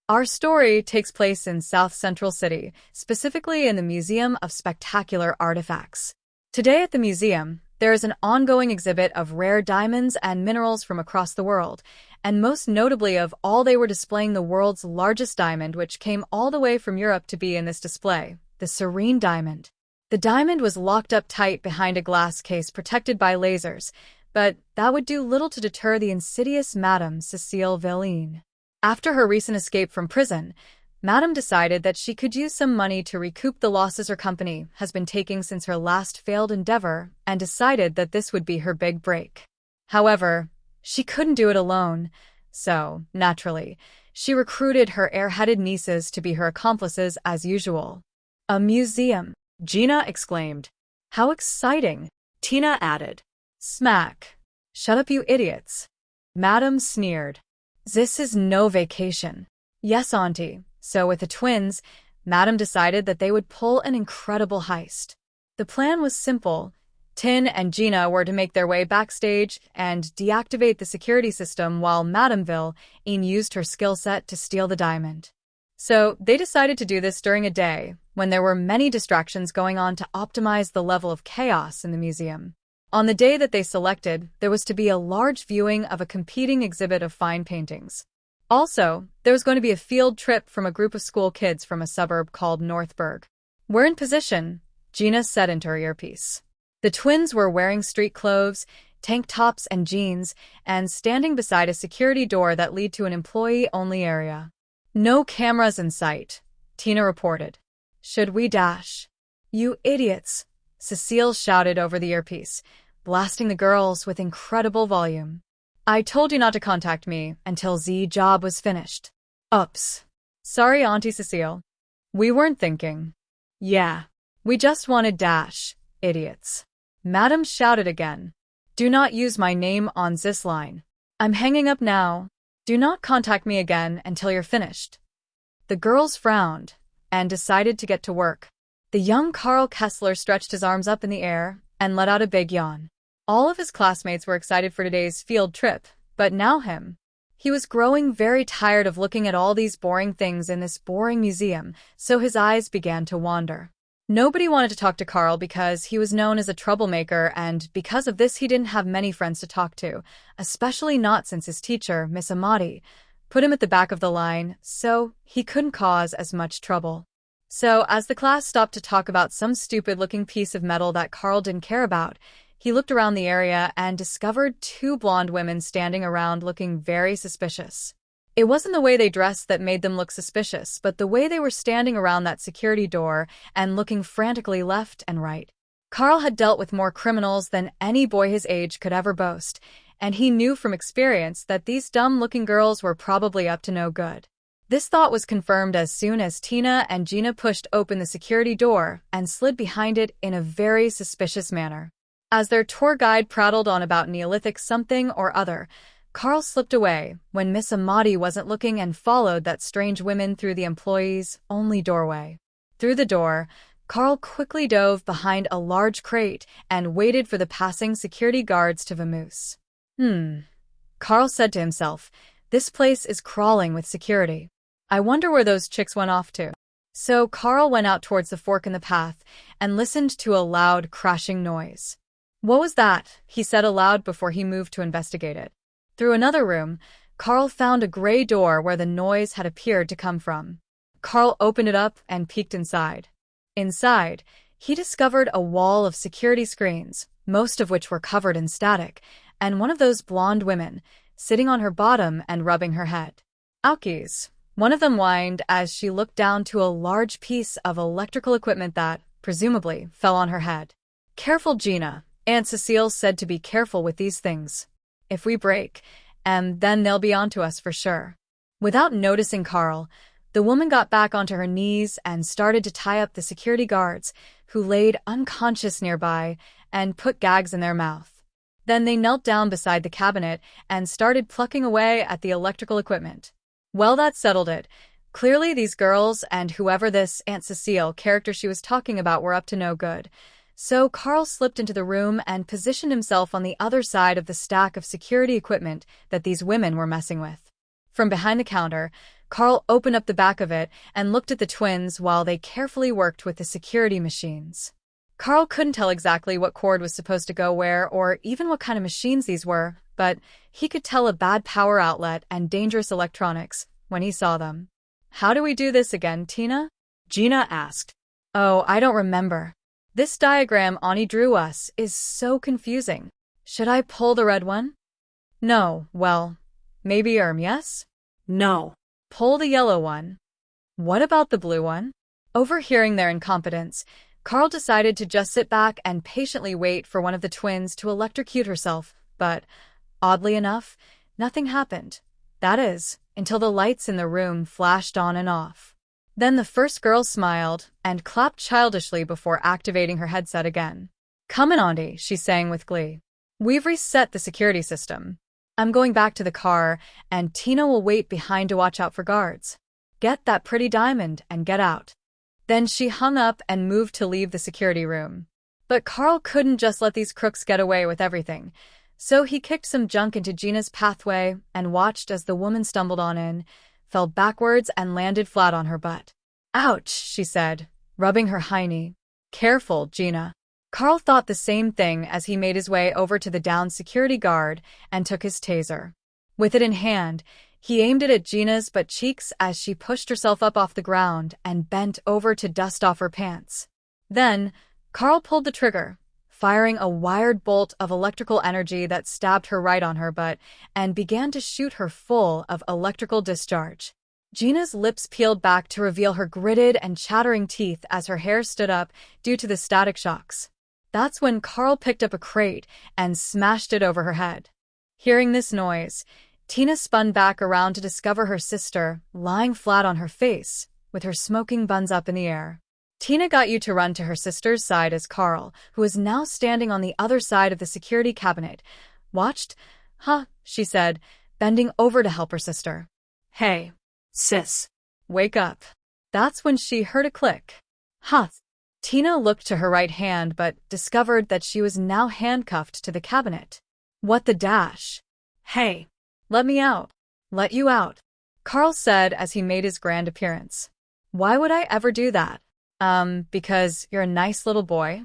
Our story takes place in South Central City, specifically in the Museum of Spectacular Artifacts. Today at the museum, there is an ongoing exhibit of rare diamonds and minerals from across the world, and most notably of all they were displaying the world's largest diamond, which came all the way from Europe to be in this display, the Serene Diamond. The diamond was locked up tight behind a glass case protected by lasers, but that would do little to deter the insidious Madame Vil Ene. After her recent escape from prison, Madame decided that she could use some money to recoup the losses her company has been taking since her last failed endeavor, and decided that this would be her big break. However, she couldn't do it alone, so, naturally, she recruited her airheaded nieces to be her accomplices as usual. "A museum," Gina exclaimed. "How exciting," Tina added. "Smack. Shut up, you idiots," Madame sneered. "This is no vacation." "Yes, Auntie." So with the twins, Madame decided that they would pull an incredible heist. The plan was simple. Tin and Gina were to make their way backstage and deactivate the security system while Madame Vil Ene used her skill set to steal the diamond. So they decided to do this during a day when there were many distractions going on to optimize the level of chaos in the museum. On the day that they selected, there was to be a large viewing of a competing exhibit of fine paintings. Also, there was going to be a field trip from a group of school kids from a suburb called Northburg. "We're in position," Gina said into her earpiece. The twins were wearing street clothes, tank tops and jeans, and standing beside a security door that led to an employee-only area. "No cameras in sight," Tina reported. "Should we dash?" "You idiots," Cecile shouted over the earpiece, blasting the girls with incredible volume. "I told you not to contact me until the job was finished." "Oops. Sorry, Auntie Cecile. We weren't thinking." "Yeah, we just wanted dash, idiots," Madame shouted again. "Do not use my name on this line. I'm hanging up now. Do not contact me again until you're finished." The girls frowned and decided to get to work. The young Karl Kessler stretched his arms up in the air and let out a big yawn. All of his classmates were excited for today's field trip, but now him. He was growing very tired of looking at all these boring things in this boring museum, so his eyes began to wander. Nobody wanted to talk to Karl because he was known as a troublemaker, and because of this he didn't have many friends to talk to, especially not since his teacher, Miss Amati, put him at the back of the line, so he couldn't cause as much trouble. So, as the class stopped to talk about some stupid-looking piece of metal that Karl didn't care about, he looked around the area and discovered two blonde women standing around looking very suspicious. It wasn't the way they dressed that made them look suspicious, but the way they were standing around that security door and looking frantically left and right. Karl had dealt with more criminals than any boy his age could ever boast, and he knew from experience that these dumb-looking girls were probably up to no good. This thought was confirmed as soon as Tina and Gina pushed open the security door and slid behind it in a very suspicious manner. As their tour guide prattled on about Neolithic something or other, Karl slipped away when Miss Amati wasn't looking and followed that strange women through the employees-only doorway. Through the door, Karl quickly dove behind a large crate and waited for the passing security guards to vamoose. Karl said to himself, "This place is crawling with security. I wonder where those chicks went off to." So Karl went out towards the fork in the path and listened to a loud crashing noise. "What was that?" he said aloud before he moved to investigate it. Through another room, Karl found a gray door where the noise had appeared to come from. Karl opened it up and peeked inside. Inside, he discovered a wall of security screens, most of which were covered in static, and one of those blonde women, sitting on her bottom and rubbing her head. "Ouchies," one of them whined as she looked down to a large piece of electrical equipment that, presumably, fell on her head. "Careful, Gina," Aunt Cecile said to be careful with these things. "If we break, then they'll be onto us for sure." Without noticing Karl, the woman got back onto her knees and started to tie up the security guards, who laid unconscious nearby, and put gags in their mouth. Then they knelt down beside the cabinet and started plucking away at the electrical equipment. Well, that settled it. Clearly these girls and whoever this Aunt Cecile character she was talking about were up to no good. So Karl slipped into the room and positioned himself on the other side of the stack of security equipment that these women were messing with. From behind the counter, Karl opened up the back of it and looked at the twins while they carefully worked with the security machines. Karl couldn't tell exactly what cord was supposed to go where or even what kind of machines these were, but he could tell a bad power outlet and dangerous electronics when he saw them. "How do we do this again, Tina?" Gina asked. "Oh, I don't remember. This diagram Ani drew us is so confusing. Should I pull the red one?" "No, well, maybe yes?" No. "Pull the yellow one." "What about the blue one?" Overhearing their incompetence, Karl decided to just sit back and patiently wait for one of the twins to electrocute herself, but, oddly enough, nothing happened. That is, until the lights in the room flashed on and off. Then the first girl smiled and clapped childishly before activating her headset again. "Come in, Auntie," she sang with glee. "We've reset the security system. I'm going back to the car, and Tina will wait behind to watch out for guards. Get that pretty diamond and get out." Then she hung up and moved to leave the security room. But Karl couldn't just let these crooks get away with everything, so he kicked some junk into Gina's pathway and watched as the woman stumbled on in, fell backwards and landed flat on her butt. "Ouch," she said, rubbing her hiney. "Careful, Gina." Karl thought the same thing as he made his way over to the downed security guard and took his taser. With it in hand, he aimed it at Gina's butt cheeks as she pushed herself up off the ground and bent over to dust off her pants. Then, Karl pulled the trigger, firing a wired bolt of electrical energy that stabbed her right on her butt and began to shoot her full of electrical discharge. Gina's lips peeled back to reveal her gritted and chattering teeth as her hair stood up due to the static shocks. That's when Karl picked up a crate and smashed it over her head. Hearing this noise, Tina spun back around to discover her sister lying flat on her face, with her smoking buns up in the air. Tina got you to run to her sister's side as Karl, who was now standing on the other side of the security cabinet, watched. "Huh," she said, bending over to help her sister. "Hey, Sis. wake up." That's when she heard a click. "Huh." Tina looked to her right hand but discovered that she was now handcuffed to the cabinet. "What the dash?" "Hey, let me out." "Let you out," Karl said as he made his grand appearance. "Why would I ever do that?" Because you're a nice little boy."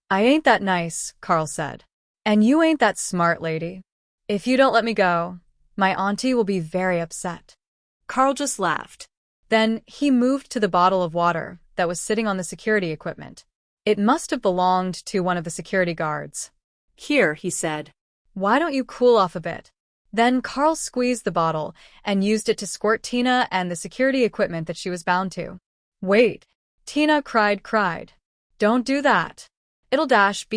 "I ain't that nice," Karl said. "And you ain't that smart, lady. If you don't let me go, my auntie will be very upset." Karl just laughed. Then he moved to the bottle of water that was sitting on the security equipment. It must have belonged to one of the security guards. "Here," he said. "Why don't you cool off a bit?" Then Karl squeezed the bottle and used it to squirt Tina and the security equipment that she was bound to. "Wait," Tina cried. "Don't do that. It'll dash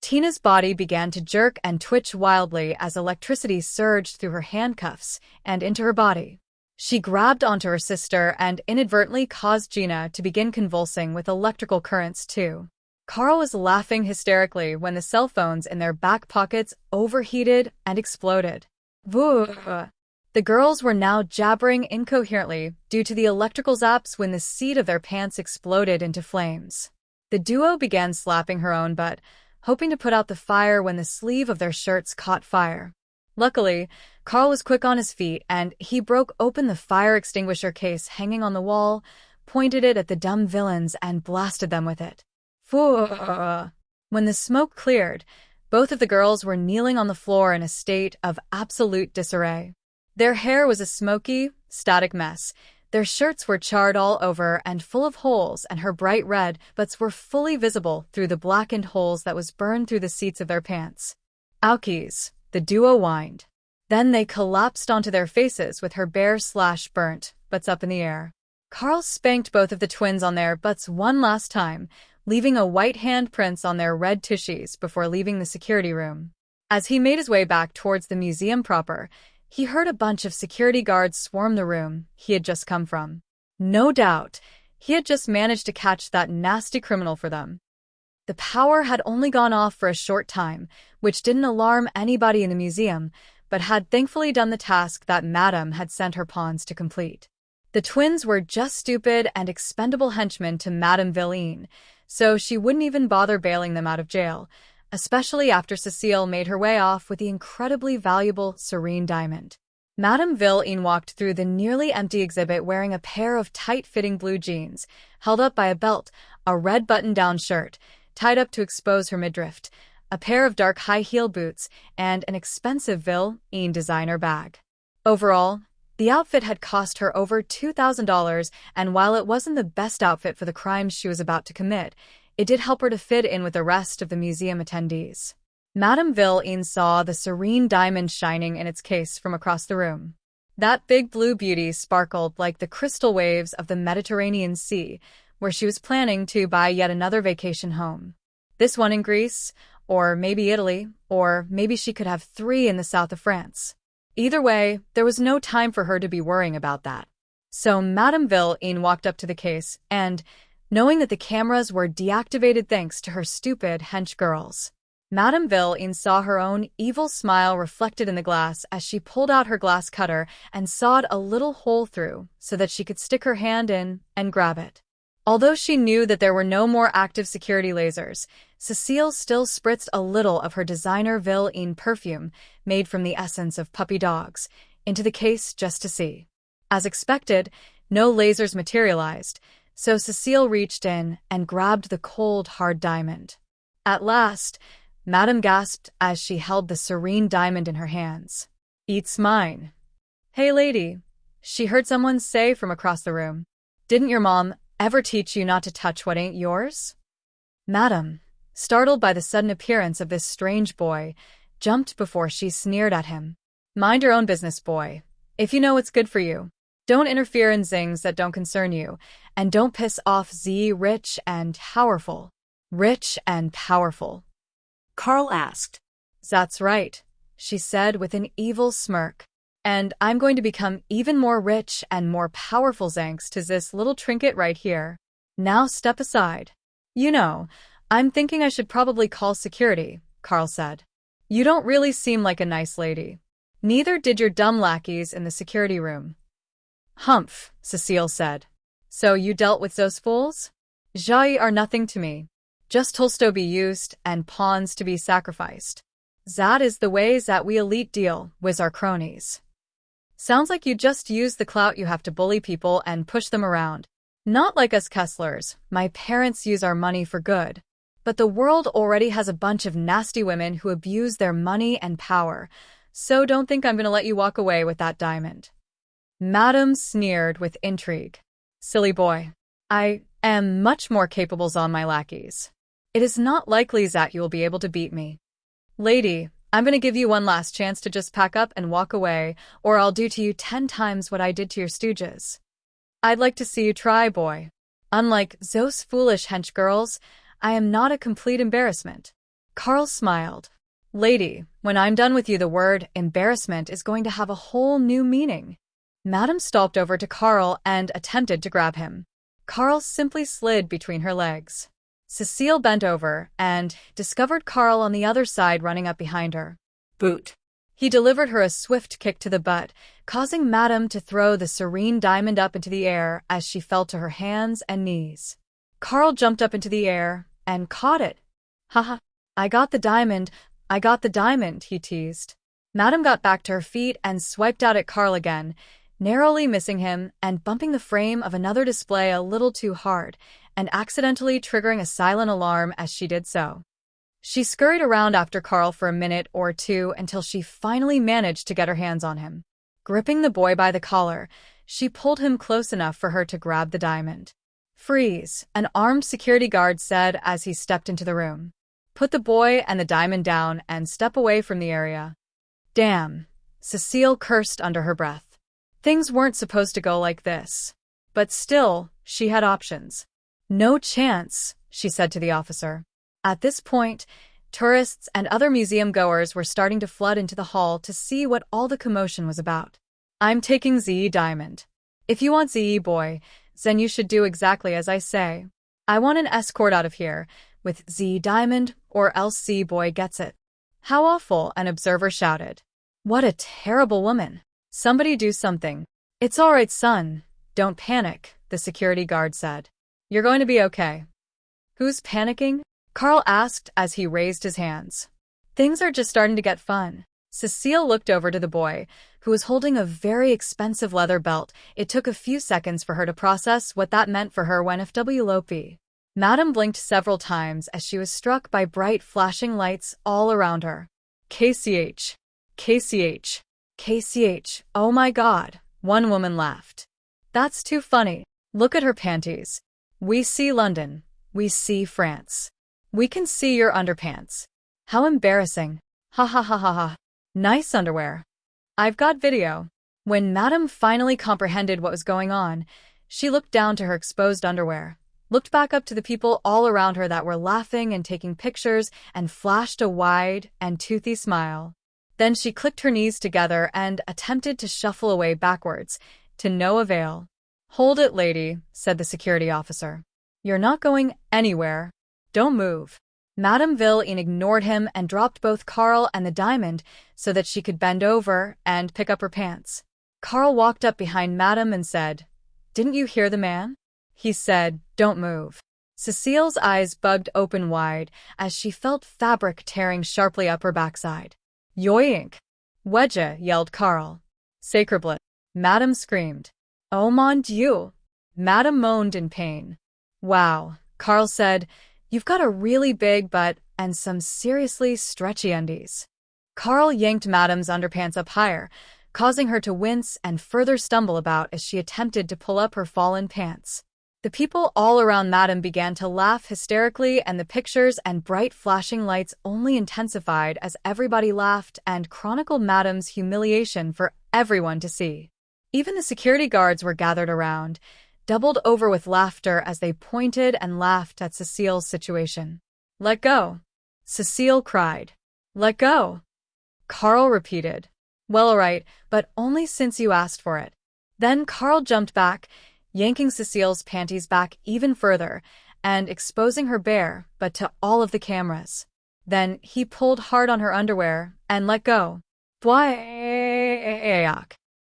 Tina's body began to jerk and twitch wildly as electricity surged through her handcuffs and into her body. She grabbed onto her sister and inadvertently caused Gina to begin convulsing with electrical currents too. Karl was laughing hysterically when the cell phones in their back pockets overheated and exploded. The girls were now jabbering incoherently due to the electrical zaps when the seat of their pants exploded into flames. The duo began slapping her own butt, hoping to put out the fire when the sleeve of their shirts caught fire. Luckily, Karl was quick on his feet and he broke open the fire extinguisher case hanging on the wall, pointed it at the dumb villains and blasted them with it. When the smoke cleared, both of the girls were kneeling on the floor in a state of absolute disarray. Their hair was a smoky, static mess. Their shirts were charred all over and full of holes, and her bright red butts were fully visible through the blackened holes that was burned through the seats of their pants. "Ouchies," the duo whined. Then they collapsed onto their faces with her bare/burnt butts up in the air. Karl spanked both of the twins on their butts one last time, leaving a white handprints on their red tushies before leaving the security room. As he made his way back towards the museum proper, he heard a bunch of security guards swarm the room he had just come from. No doubt, he had just managed to catch that nasty criminal for them. The power had only gone off for a short time, which didn't alarm anybody in the museum, but had thankfully done the task that Madame had sent her pawns to complete. The twins were just stupid and expendable henchmen to Madame Vil Ene, so she wouldn't even bother bailing them out of jail, especially after Cecile made her way off with the incredibly valuable serene diamond. Madame Vil Ene walked through the nearly empty exhibit wearing a pair of tight-fitting blue jeans, held up by a belt, a red button-down shirt, tied up to expose her midriff, a pair of dark high-heel boots, and an expensive Vil Ene designer bag. Overall, the outfit had cost her over $2,000, and while it wasn't the best outfit for the crimes she was about to commit, it did help her to fit in with the rest of the museum attendees. Madame Vil Ene saw the serene diamond shining in its case from across the room. That big blue beauty sparkled like the crystal waves of the Mediterranean Sea, where she was planning to buy yet another vacation home. This one in Greece, or maybe Italy, or maybe she could have 3 in the south of France. Either way, there was no time for her to be worrying about that. So Madame Vil Ene walked up to the case and, knowing that the cameras were deactivated thanks to her stupid hench girls, Madame Vil Ene saw her own evil smile reflected in the glass as she pulled out her glass cutter and sawed a little hole through so that she could stick her hand in and grab it. Although she knew that there were no more active security lasers, Cecile still spritzed a little of her designer Vil Ene perfume, made from the essence of puppy dogs, into the case just to see. As expected, no lasers materialized, so Cecile reached in and grabbed the cold, hard diamond. At last, Madame gasped as she held the serene diamond in her hands. "It's mine." "Hey, lady," she heard someone say from across the room. "Didn't your mom ever teach you not to touch what ain't yours?" Madame, startled by the sudden appearance of this strange boy, jumped before she sneered at him. "Mind your own business, boy. If you know what's good for you. Don't interfere in things that don't concern you, and don't piss off the rich and powerful." "Rich and powerful?" Karl asked. "That's right," she said with an evil smirk. "And I'm going to become even more rich and more powerful thanks to this little trinket right here. Now step aside." "You know, I'm thinking I should probably call security," Karl said. "You don't really seem like a nice lady. Neither did your dumb lackeys in the security room." "Humph," Cecile said. "So you dealt with those fools? They are nothing to me. Just tools to be used and pawns to be sacrificed. That is the ways that we elite deal with our cronies." "Sounds like you just use the clout you have to bully people and push them around. Not like us Kesslers. My parents use our money for good. But the world already has a bunch of nasty women who abuse their money and power, so don't think I'm going to let you walk away with that diamond." Madame sneered with intrigue. "Silly boy. I am much more capable than my lackeys. It is not likely that you will be able to beat me. Lady, I'm going to give you one last chance to just pack up and walk away, or I'll do to you 10 times what I did to your stooges. I'd like to see you try, boy. Unlike those foolish hench girls, I am not a complete embarrassment." Karl smiled. "Lady, when I'm done with you, the word embarrassment is going to have a whole new meaning." Madame stalked over to Karl and attempted to grab him. Karl simply slid between her legs. Cecile bent over and discovered Karl on the other side running up behind her. "Boot." He delivered her a swift kick to the butt, causing Madame to throw the serene diamond up into the air as she fell to her hands and knees. Karl jumped up into the air and caught it. "Haha, I got the diamond, he teased. Madame got back to her feet and swiped out at Karl again, narrowly missing him and bumping the frame of another display a little too hard, and accidentally triggering a silent alarm as she did so. She scurried around after Karl for a minute or two until she finally managed to get her hands on him. Gripping the boy by the collar, she pulled him close enough for her to grab the diamond. "Freeze," an armed security guard said as he stepped into the room. "Put the boy and the diamond down and step away from the area." "Damn," Cecile cursed under her breath. Things weren't supposed to go like this. But still, she had options. "No chance," she said to the officer. At this point, tourists and other museum goers were starting to flood into the hall to see what all the commotion was about. "I'm taking the diamond. If you want the boy, then you should do exactly as I say. I want an escort out of here, with the diamond, or else the boy gets it." "How awful," an observer shouted. "What a terrible woman. Somebody do something." "It's all right, son. Don't panic," the security guard said. "You're going to be okay." "Who's panicking?" Karl asked as he raised his hands. Things are just starting to get fun. Cecile looked over to the boy, who was holding a very expensive leather belt. It took a few seconds for her to process what that meant for her when FW. Madame blinked several times as she was struck by bright flashing lights all around her. KCH. KCH. KCH. Oh my God, one woman laughed. That's too funny. Look at her panties. We see London. We see France. We can see your underpants. How embarrassing. Ha ha ha ha ha. Nice underwear. I've got video. When Madame finally comprehended what was going on, she looked down to her exposed underwear, looked back up to the people all around her that were laughing and taking pictures, and flashed a wide and toothy smile. Then she clicked her knees together and attempted to shuffle away backwards, to no avail. Hold it, lady, said the security officer. You're not going anywhere. Don't move. Madame Vil Ene ignored him and dropped both Karl and the diamond so that she could bend over and pick up her pants. Karl walked up behind Madame and said, "Didn't you hear the man? He said, don't move." Cecile's eyes bugged open wide as she felt fabric tearing sharply up her backside. Yoink! Wedja, yelled Karl. Sacrebleu! Madame screamed. Oh mon Dieu! Madame moaned in pain. Wow, Karl said, you've got a really big butt and some seriously stretchy undies. Karl yanked Madame's underpants up higher, causing her to wince and further stumble about as she attempted to pull up her fallen pants. The people all around Madame began to laugh hysterically, and the pictures and bright flashing lights only intensified as everybody laughed and chronicled Madame's humiliation for everyone to see. Even the security guards were gathered around, doubled over with laughter as they pointed and laughed at Cecile's situation. Let go! Cecile cried. Let go! Karl repeated. Well, all right, but only since you asked for it. Then Karl jumped back, yanking Cecile's panties back even further and exposing her bare, but to all of the cameras. Then he pulled hard on her underwear and let go. Thwack!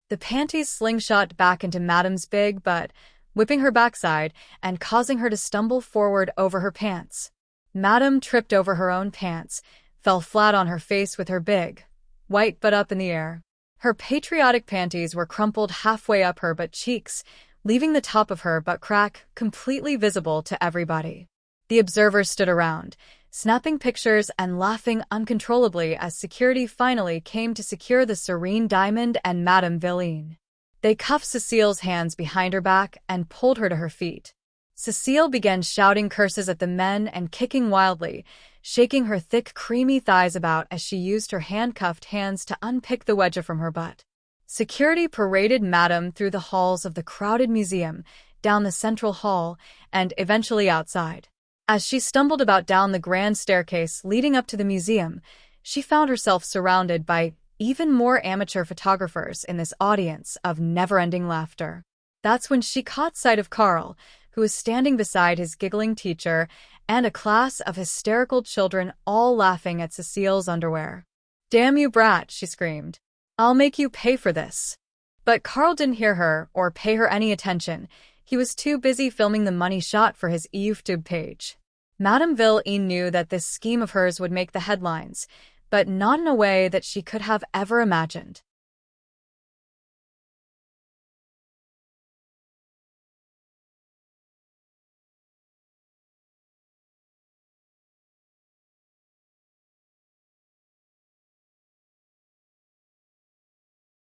The panties slingshot back into Madame's big butt, whipping her backside and causing her to stumble forward over her pants. Madame tripped over her own pants, fell flat on her face with her big, white butt up in the air. Her patriotic panties were crumpled halfway up her butt cheeks, leaving the top of her butt crack completely visible to everybody. The observers stood around, snapping pictures and laughing uncontrollably as security finally came to secure the serene diamond and Madame Vil Ene. They cuffed Cecile's hands behind her back and pulled her to her feet. Cecile began shouting curses at the men and kicking wildly, shaking her thick, creamy thighs about as she used her handcuffed hands to unpick the wedge from her butt. Security paraded Madame through the halls of the crowded museum, down the central hall, and eventually outside. As she stumbled about down the grand staircase leading up to the museum, she found herself surrounded by even more amateur photographers in this audience of never-ending laughter. That's when she caught sight of Karl, who was standing beside his giggling teacher and a class of hysterical children all laughing at Cecile's underwear. Damn you, brat, she screamed. I'll make you pay for this. But Karl didn't hear her or pay her any attention. He was too busy filming the money shot for his YouTube page. Madame Vil Ene knew that this scheme of hers would make the headlines, but not in a way that she could have ever imagined.